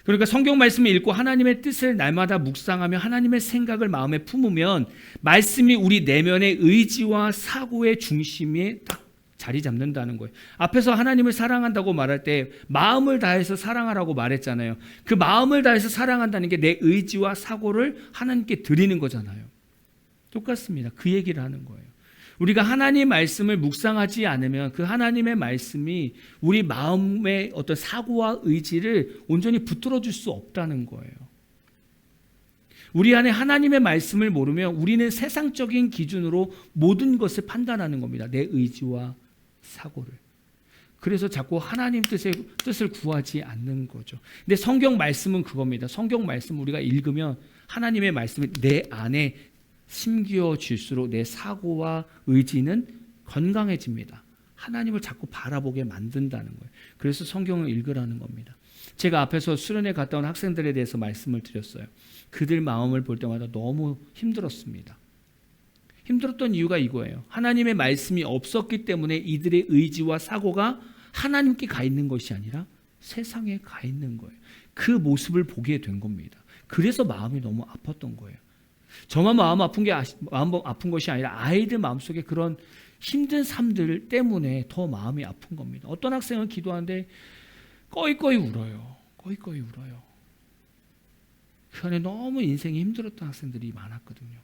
그러니까 성경 말씀을 읽고 하나님의 뜻을 날마다 묵상하며 하나님의 생각을 마음에 품으면 말씀이 우리 내면의 의지와 사고의 중심에 딱 자리 잡는다는 거예요. 앞에서 하나님을 사랑한다고 말할 때 마음을 다해서 사랑하라고 말했잖아요. 그 마음을 다해서 사랑한다는 게 내 의지와 사고를 하나님께 드리는 거잖아요. 똑같습니다. 그 얘기를 하는 거예요. 우리가 하나님 말씀을 묵상하지 않으면 그 하나님의 말씀이 우리 마음의 어떤 사고와 의지를 온전히 붙들어 줄 수 없다는 거예요. 우리 안에 하나님의 말씀을 모르면 우리는 세상적인 기준으로 모든 것을 판단하는 겁니다. 내 의지와 사고를. 그래서 자꾸 하나님 뜻을 구하지 않는 거죠. 근데 성경 말씀은 그겁니다. 성경 말씀 우리가 읽으면 하나님의 말씀이 내 안에 심기어질수록 내 사고와 의지는 건강해집니다. 하나님을 자꾸 바라보게 만든다는 거예요. 그래서 성경을 읽으라는 겁니다. 제가 앞에서 수련회 갔다 온 학생들에 대해서 말씀을 드렸어요. 그들 마음을 볼 때마다 너무 힘들었습니다. 힘들었던 이유가 이거예요. 하나님의 말씀이 없었기 때문에 이들의 의지와 사고가 하나님께 가 있는 것이 아니라 세상에 가 있는 거예요. 그 모습을 보게 된 겁니다. 그래서 마음이 너무 아팠던 거예요. 저만 마음 아픈 것이 아니라 아이들 마음속에 그런 힘든 삶들 때문에 더 마음이 아픈 겁니다. 어떤 학생은 기도하는데 꺼이꺼이 울어요. 꺼이꺼이 울어요. 그 안에 너무 인생이 힘들었던 학생들이 많았거든요.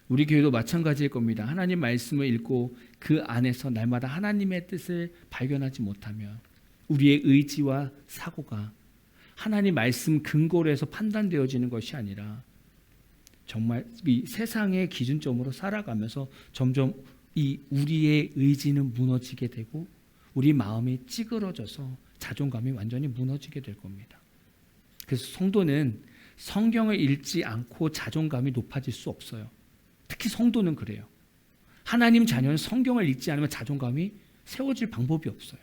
우리 교회도 마찬가지일 겁니다. 하나님 말씀을 읽고 그 안에서 날마다 하나님의 뜻을 발견하지 못하면 우리의 의지와 사고가 하나님 말씀 근거로 해서 판단되어지는 것이 아니라 정말 이 세상의 기준점으로 살아가면서 점점 이 우리의 의지는 무너지게 되고 우리 마음이 찌그러져서 자존감이 완전히 무너지게 될 겁니다. 그래서 성도는 성경을 읽지 않고 자존감이 높아질 수 없어요. 특히 성도는 그래요. 하나님 자녀는 성경을 읽지 않으면 자존감이 세워질 방법이 없어요.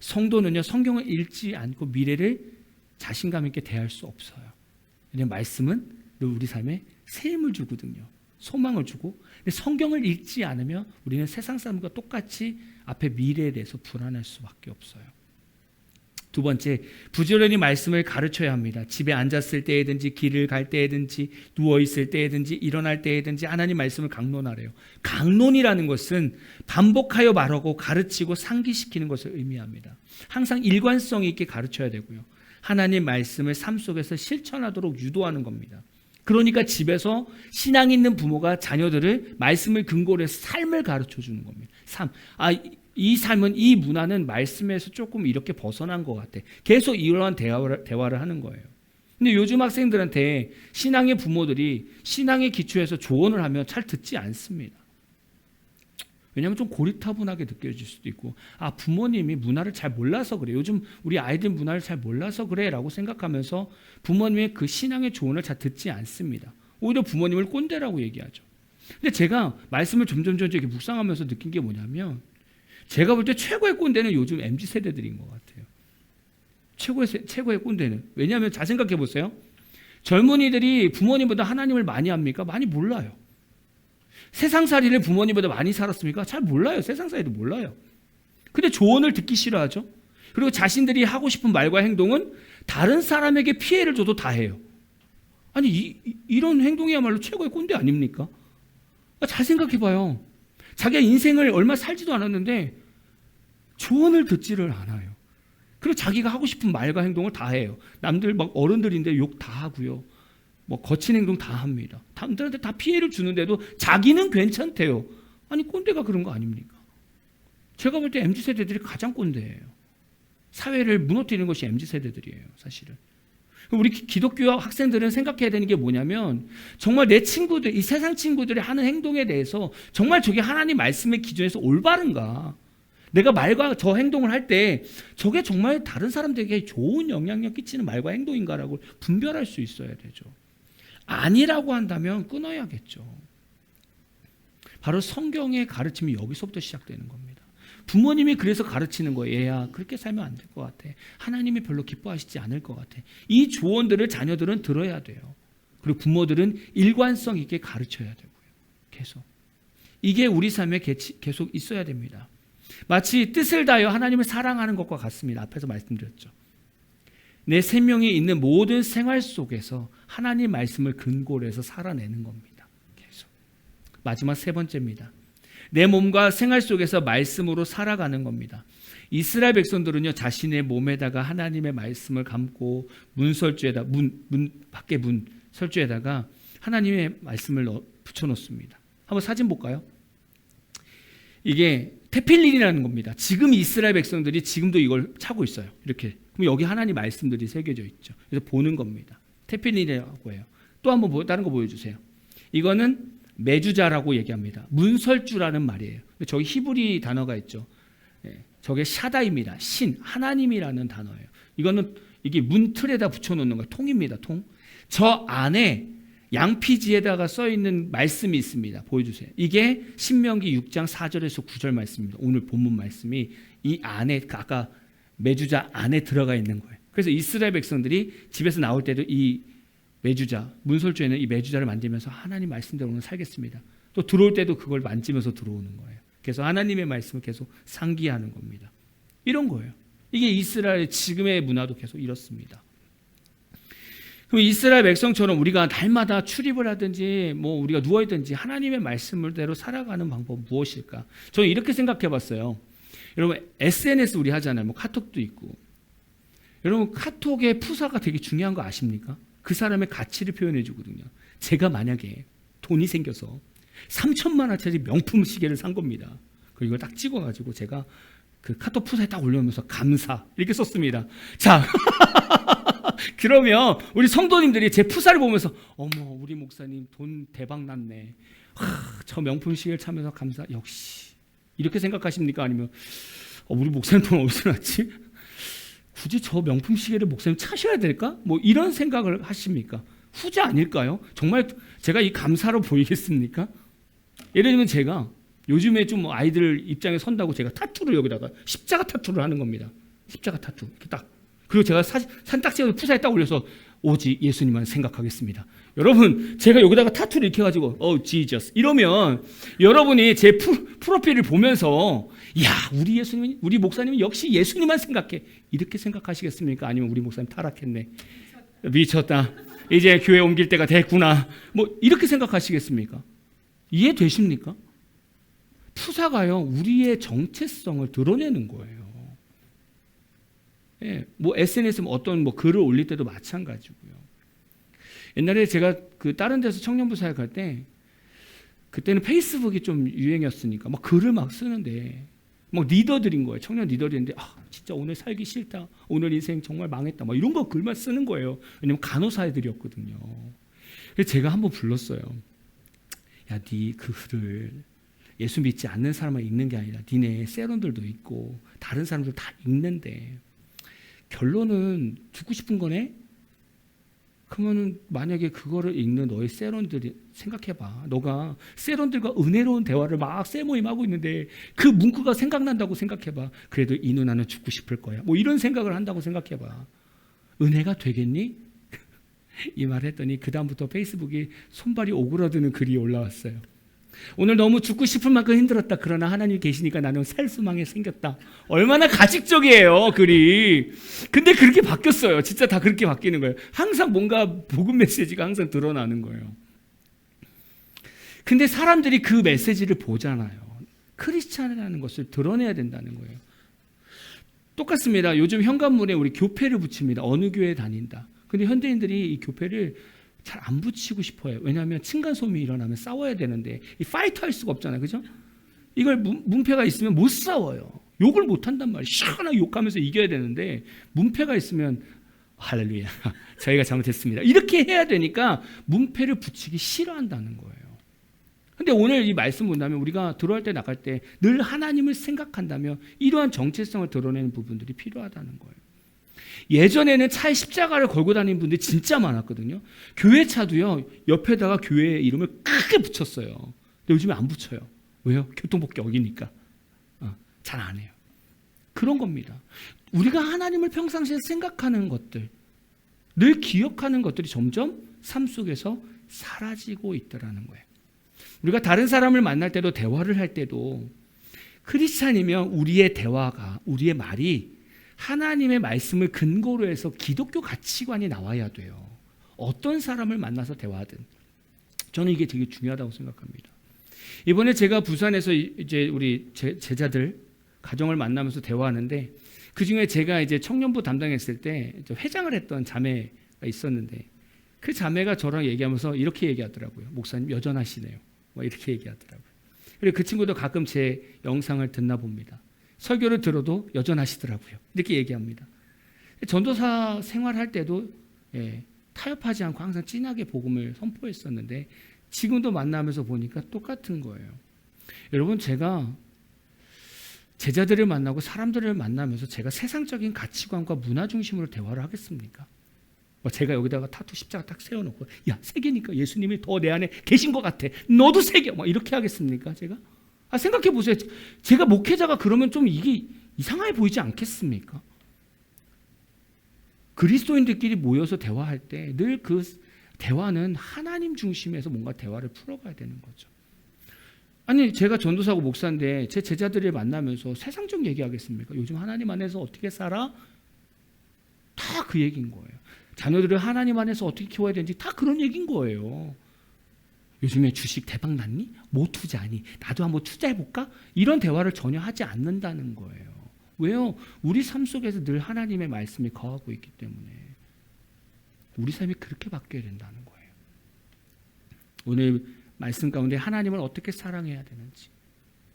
성도는요, 성경을 읽지 않고 미래를 자신감 있게 대할 수 없어요. 왜냐하면 말씀은 늘 우리 삶에 새 힘을 주거든요. 소망을 주고. 근데 성경을 읽지 않으면 우리는 세상 사람과 똑같이 앞에 미래에 대해서 불안할 수밖에 없어요. 두 번째, 부지런히 말씀을 가르쳐야 합니다. 집에 앉았을 때에든지 길을 갈 때에든지 누워있을 때에든지 일어날 때에든지 하나님 말씀을 강론하래요. 강론이라는 것은 반복하여 말하고 가르치고 상기시키는 것을 의미합니다. 항상 일관성 있게 가르쳐야 되고요. 하나님 말씀을 삶 속에서 실천하도록 유도하는 겁니다. 그러니까 집에서 신앙 있는 부모가 자녀들을 말씀을 근거로 해서 삶을 가르쳐주는 겁니다. 이 삶은, 이 문화는 말씀에서 조금 이렇게 벗어난 것 같아. 계속 이러한 대화를 하는 거예요. 근데 요즘 학생들한테 신앙의 부모들이 신앙의 기초에서 조언을 하면 잘 듣지 않습니다. 왜냐하면 좀 고리타분하게 느껴질 수도 있고, 부모님이 문화를 잘 몰라서 그래. 요즘 우리 아이들 문화를 잘 몰라서 그래 라고 생각하면서 부모님의 그 신앙의 조언을 잘 듣지 않습니다. 오히려 부모님을 꼰대라고 얘기하죠. 근데 제가 말씀을 점점 이렇게 묵상하면서 느낀 게 뭐냐면, 제가 볼 때 최고의 꼰대는 요즘 MZ세대들인 것 같아요. 최고의 꼰대는. 왜냐하면 잘 생각해 보세요. 젊은이들이 부모님보다 하나님을 많이 합니까? 많이 몰라요. 세상살이를 부모님보다 많이 살았습니까? 잘 몰라요. 세상살이도 몰라요. 근데 조언을 듣기 싫어하죠. 그리고 자신들이 하고 싶은 말과 행동은 다른 사람에게 피해를 줘도 다 해요. 아니 이런 행동이야말로 최고의 꼰대 아닙니까? 잘 생각해 봐요. 자기가 인생을 얼마 살지도 않았는데 조언을 듣지를 않아요. 그리고 자기가 하고 싶은 말과 행동을 다 해요. 남들 막 어른들인데 욕 다 하고요. 뭐 거친 행동 다 합니다. 남들한테 다 피해를 주는데도 자기는 괜찮대요. 아니 꼰대가 그런 거 아닙니까? 제가 볼 때 MZ세대들이 가장 꼰대예요. 사회를 무너뜨리는 것이 MZ세대들이에요. 사실은. 우리 기독교 학생들은 생각해야 되는 게 뭐냐면, 정말 내 친구들, 이 세상 친구들이 하는 행동에 대해서 정말 저게 하나님 말씀의 기준에서 올바른가? 내가 말과 저 행동을 할 때 저게 정말 다른 사람들에게 좋은 영향력 끼치는 말과 행동인가라고 분별할 수 있어야 되죠. 아니라고 한다면 끊어야겠죠. 바로 성경의 가르침이 여기서부터 시작되는 겁니다. 부모님이 그래서 가르치는 거예요. 얘야, 그렇게 살면 안 될 것 같아. 하나님이 별로 기뻐하시지 않을 것 같아. 이 조언들을 자녀들은 들어야 돼요. 그리고 부모들은 일관성 있게 가르쳐야 되고요. 계속. 이게 우리 삶에 계속 있어야 됩니다. 마치 뜻을 다하여 하나님을 사랑하는 것과 같습니다. 앞에서 말씀드렸죠. 내 생명에 있는 모든 생활 속에서 하나님 말씀을 근거로 해서 살아내는 겁니다. 계속. 마지막 세 번째입니다. 내 몸과 생활 속에서 말씀으로 살아가는 겁니다. 이스라엘 백성들은요, 자신의 몸에다가 하나님의 말씀을 감고 문설주에다 밖에 문 설주에다가 하나님의 말씀을 붙여놓습니다. 한번 사진 볼까요? 이게 테필린이라는 겁니다. 지금 이스라엘 백성들이 지금도 이걸 차고 있어요. 이렇게. 그럼 여기 하나님 말씀들이 새겨져 있죠. 그래서 보는 겁니다. 테필린이라고 해요. 또 한번 다른 거 보여주세요. 이거는 메주자라고 얘기합니다. 문설주라는 말이에요. 저기 히브리 단어가 있죠. 저게 샤다입니다. 신, 하나님이라는 단어예요. 이게 문틀에다 붙여놓는 거예요. 통입니다. 통. 저 안에 양피지에다가 써있는 말씀이 있습니다. 보여주세요. 이게 신명기 6장 4절에서 9절 말씀입니다. 오늘 본문 말씀이 이 안에, 아까 메주자 안에 들어가 있는 거예요. 그래서 이스라엘 백성들이 집에서 나올 때도 이 메주자, 문설주에는 이 메주자를 만지면서 하나님 말씀대로 오늘 살겠습니다. 또 들어올 때도 그걸 만지면서 들어오는 거예요. 그래서 하나님의 말씀을 계속 상기하는 겁니다. 이런 거예요. 이게 이스라엘 지금의 문화도 계속 이렇습니다. 그럼 이스라엘 백성처럼 우리가 날마다 출입을 하든지 우리가 누워있든지 하나님의 말씀대로 살아가는 방법은 무엇일까? 저는 이렇게 생각해 봤어요. 여러분 SNS 우리 하잖아요. 카톡도 있고. 여러분 카톡의 푸사가 되게 중요한 거 아십니까? 그 사람의 가치를 표현해 주거든요. 제가 만약에 돈이 생겨서 3천만 원짜리 명품 시계를 산 겁니다. 그리고 이걸 딱 찍어가지고 제가 그 카톡 푸사에 딱 올려놓으면서 감사 이렇게 썼습니다. 자, 그러면 우리 성도님들이 제 푸사를 보면서 어머 우리 목사님 돈 대박 났네. 저 명품 시계를 차면서 감사. 역시 이렇게 생각하십니까? 아니면 우리 목사님 돈 어디서 났지? 굳이 저 명품 시계를 목사님 차셔야 될까? 이런 생각을 하십니까? 후자 아닐까요? 정말 제가 이 감사로 보이겠습니까? 예를 들면 제가 요즘에 좀 아이들 입장에 선다고 제가 타투를 여기다가 십자가 타투를 하는 겁니다. 십자가 타투 이렇게 딱. 그리고 제가 산딱지에서 푸사에 딱 올려서 오직 예수님만 생각하겠습니다. 여러분 제가 여기다가 타투를 이렇게 해가지고 Jesus 이러면 여러분이 제 프로필을 보면서 야 우리 예수님, 우리 목사님은 역시 예수님만 생각해 이렇게 생각하시겠습니까? 아니면 우리 목사님 타락했네, 미쳤다, 이제 교회 옮길 때가 됐구나, 이렇게 생각하시겠습니까? 이해되십니까? 푸사가요 우리의 정체성을 드러내는 거예요. 예, SNS 어떤 글을 올릴 때도 마찬가지고요. 옛날에 제가 다른 데서 청년부 사역할 때 그때는 페이스북이 좀 유행이었으니까 글을 쓰는데 리더들인 거예요. 청년 리더들인데 진짜 오늘 살기 싫다, 오늘 인생 정말 망했다, 이런 거 글만 쓰는 거예요. 왜냐면 간호사애들이었거든요. 그래서 제가 한번 불렀어요. 야, 네 그 글을 예수 믿지 않는 사람만 읽는 게 아니라 니네 세론들도 있고 다른 사람들 다 읽는데 결론은 듣고 싶은 거네? 그러면 만약에 그거를 읽는 너의 세론들이 생각해봐. 너가 세론들과 은혜로운 대화를 막 세모임하고 있는데 그 문구가 생각난다고 생각해봐. 그래도 이 누나는 죽고 싶을 거야. 이런 생각을 한다고 생각해봐. 은혜가 되겠니? 이 말 했더니 그 다음부터 페이스북에 손발이 오그라드는 글이 올라왔어요. 오늘 너무 죽고 싶을 만큼 힘들었다. 그러나 하나님 계시니까 나는 살 수망에 생겼다. 얼마나 가식적이에요 글이. 근데 그렇게 바뀌었어요. 진짜 다 그렇게 바뀌는 거예요. 항상 뭔가 복음 메시지가 항상 드러나는 거예요. 근데 사람들이 그 메시지를 보잖아요. 크리스찬이라는 것을 드러내야 된다는 거예요. 똑같습니다. 요즘 현관문에 우리 교패를 붙입니다. 어느 교회 다닌다. 근데 현대인들이 이 교패를 잘 안 붙이고 싶어요. 왜냐하면 층간소음이 일어나면 싸워야 되는데 이 파이터 할 수가 없잖아요. 그죠? 이걸 문패가 있으면 못 싸워요. 욕을 못 한단 말이에요. 시원하게 욕하면서 이겨야 되는데 문패가 있으면 할렐루야, 저희가 잘못했습니다, 이렇게 해야 되니까 문패를 붙이기 싫어한다는 거예요. 근데 오늘 이 말씀 본다면 우리가 들어갈 때 나갈 때 늘 하나님을 생각한다면 이러한 정체성을 드러내는 부분들이 필요하다는 거예요. 예전에는 차에 십자가를 걸고 다니는 분들이 진짜 많았거든요. 교회 차도요, 옆에다가 교회 이름을 크게 붙였어요. 근데 요즘에 안 붙여요. 왜요? 교통법규 어기니까. 잘 안 해요. 그런 겁니다. 우리가 하나님을 평상시에 생각하는 것들, 늘 기억하는 것들이 점점 삶 속에서 사라지고 있더라는 거예요. 우리가 다른 사람을 만날 때도 대화를 할 때도 크리스찬이면 우리의 대화가, 우리의 말이 하나님의 말씀을 근거로 해서 기독교 가치관이 나와야 돼요. 어떤 사람을 만나서 대화하든. 저는 이게 되게 중요하다고 생각합니다. 이번에 제가 부산에서 이제 우리 제자들 가정을 만나면서 대화하는데, 그 중에 제가 이제 청년부 담당했을 때 회장을 했던 자매가 있었는데, 그 자매가 저랑 얘기하면서 이렇게 얘기하더라고요. 목사님 여전하시네요. 뭐 이렇게 얘기하더라고요. 그리고 그 친구도 가끔 제 영상을 듣나 봅니다. 설교를 들어도 여전하시더라고요. 이렇게 얘기합니다. 전도사 생활할 때도 타협하지 않고 항상 진하게 복음을 선포했었는데 지금도 만나면서 보니까 똑같은 거예요. 여러분, 제가 제자들을 만나고 사람들을 만나면서 제가 세상적인 가치관과 문화 중심으로 대화를 하겠습니까? 제가 여기다가 타투 십자가 딱 세워놓고 야, 세계니까 예수님이 더 내 안에 계신 것 같아. 너도 세계. 이렇게 하겠습니까? 제가? 생각해 보세요. 제가 목회자가 그러면 좀 이게 이상하게 보이지 않겠습니까? 그리스도인들끼리 모여서 대화할 때 늘 그 대화는 하나님 중심에서 뭔가 대화를 풀어가야 되는 거죠. 아니, 제가 전도사고 목사인데 제 제자들을 만나면서 세상적 얘기하겠습니까? 요즘 하나님 안에서 어떻게 살아? 다 그 얘기인 거예요. 자녀들을 하나님 안에서 어떻게 키워야 되는지 다 그런 얘기인 거예요. 요즘에 주식 대박 났니? 뭐 투자하니? 나도 한번 투자해볼까? 이런 대화를 전혀 하지 않는다는 거예요. 왜요? 우리 삶 속에서 늘 하나님의 말씀이 거하고 있기 때문에 우리 삶이 그렇게 바뀌어야 된다는 거예요. 오늘 말씀 가운데 하나님을 어떻게 사랑해야 되는지,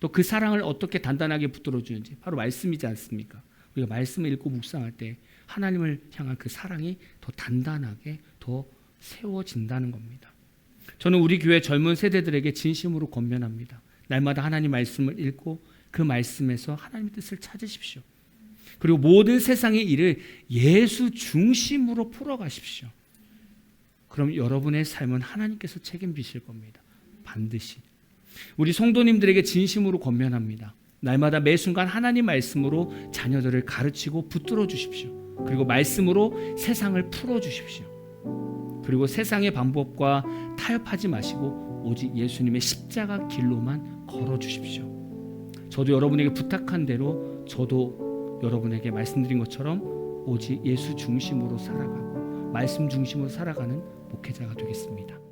또 그 사랑을 어떻게 단단하게 붙들어 주는지 바로 말씀이지 않습니까? 우리가 말씀을 읽고 묵상할 때 하나님을 향한 그 사랑이 더 단단하게 더 세워진다는 겁니다. 저는 우리 교회 젊은 세대들에게 진심으로 권면합니다. 날마다 하나님 말씀을 읽고 그 말씀에서 하나님의 뜻을 찾으십시오. 그리고 모든 세상의 일을 예수 중심으로 풀어가십시오. 그럼 여러분의 삶은 하나님께서 책임지실 겁니다. 반드시. 우리 성도님들에게 진심으로 권면합니다. 날마다 매 순간 하나님 말씀으로 자녀들을 가르치고 붙들어 주십시오. 그리고 말씀으로 세상을 풀어 주십시오. 그리고 세상의 방법과 타협하지 마시고 오직 예수님의 십자가 길로만 걸어 주십시오. 저도 여러분에게 부탁한 대로 저도 여러분에게 말씀드린 것처럼 오직 예수 중심으로 살아가고 말씀 중심으로 살아가는 목회자가 되겠습니다.